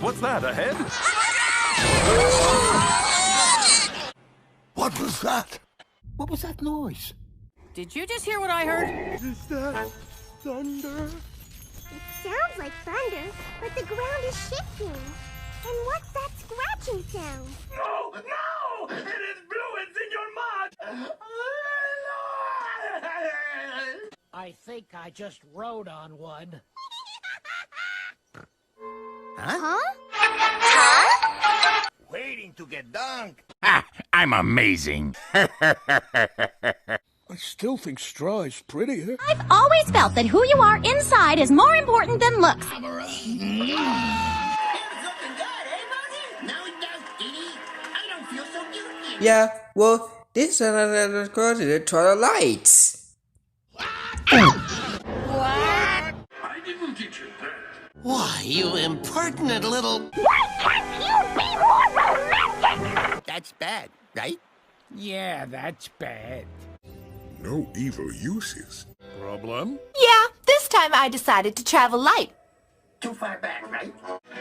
What's that, a head? What was that? What was that noise? Did you just hear what I heard? Is that thunder? It sounds like thunder, but the ground is shifting. And what's that scratching sound? No! No! It is fluids in your mud! I think I just rode on one. Huh? Waiting to get dunked. Ah, I'm amazing. I still think straw is prettier. I've always felt that who you are inside is more important than looks. Yeah, well, this is another recorded to the lights. I didn't teach you that. Why, you impertinent little... Why can't you be more romantic? That's bad, right? Yeah, that's bad. No evil uses. Problem? Yeah, this time I decided to travel light. Too far back, right?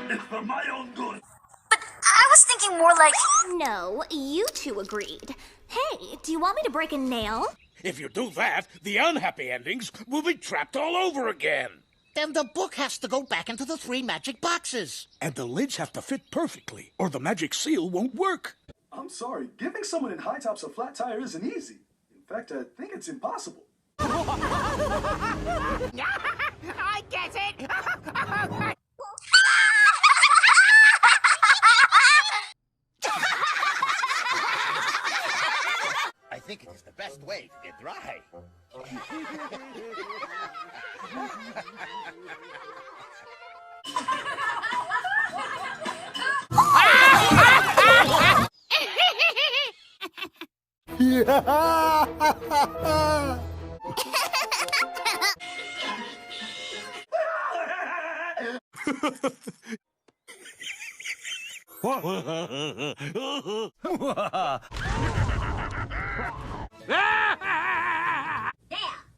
It's for my own good. But I was thinking more like... No, you two agreed. Hey, do you want me to break a nail? If you do that, the unhappy endings will be trapped all over again. Then the book has to go back into the 3 magic boxes. And the lids have to fit perfectly, or the magic seal won't work. I'm sorry, giving someone in high tops a flat tire isn't easy. In fact, I think it's impossible. I get it! I think it is the best way to get dry.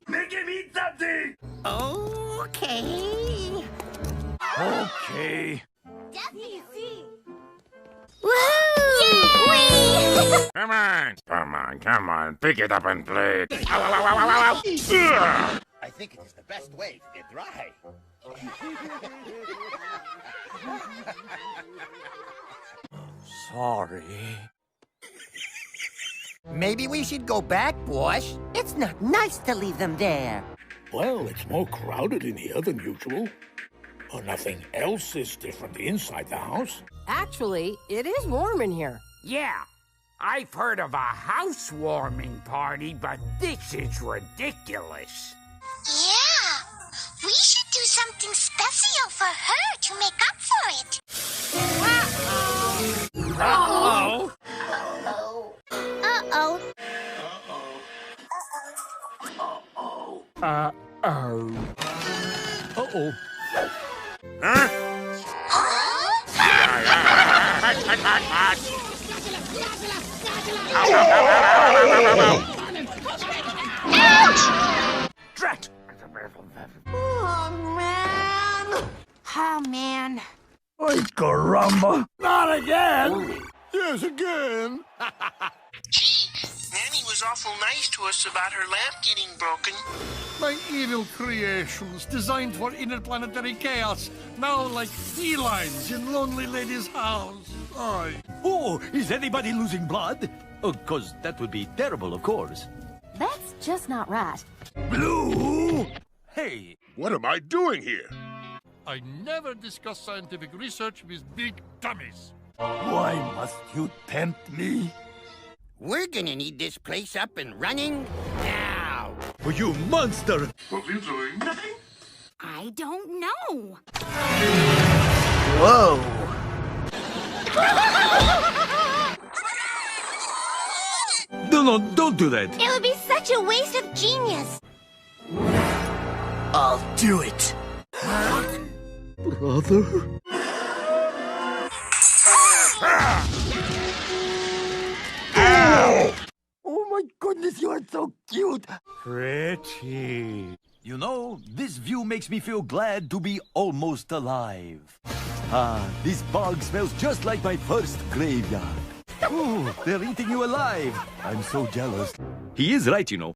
Make him eat something! Okay. Okay. Woohoo! Come on, pick it up and play it. Ow, ow, ow, ow, ow, ow. Ugh. I think it is the best way to get dry. Sorry. Maybe we should go back, boss. It's not nice to leave them there. Well, it's more crowded in here than usual. Oh, nothing else is different inside the house. Actually, it is warm in here. Yeah, I've heard of a housewarming party, but this is ridiculous. Yeah, we should do something special for her to make up for it. Uh-oh. Uh-oh. Uh-oh. Huh? Drat! Oh, man. Ay, caramba! Not again! Yes, again. Gee, Nanny was awful nice to us about her lamp getting broken. My evil creations designed for interplanetary chaos, now like felines in Lonely Lady's house. Aye. Oh, is anybody losing blood? Oh, 'cause that would be terrible, of course. That's just not right. Blue! Hey, What am I doing here? I never discuss scientific research with big dummies. why must you tempt me? We're gonna need this place up and running now. Oh, you monster! What are you doing? Nothing? I don't know. Whoa! No, don't do that! It would be such a waste of genius. I'll do it! Brother? Oh my goodness, you are so cute! Pretty. You know, this view makes me feel glad to be almost alive. Ah, this bog smells just like my first graveyard. Ooh, they're eating you alive. I'm so jealous. He is right, you know.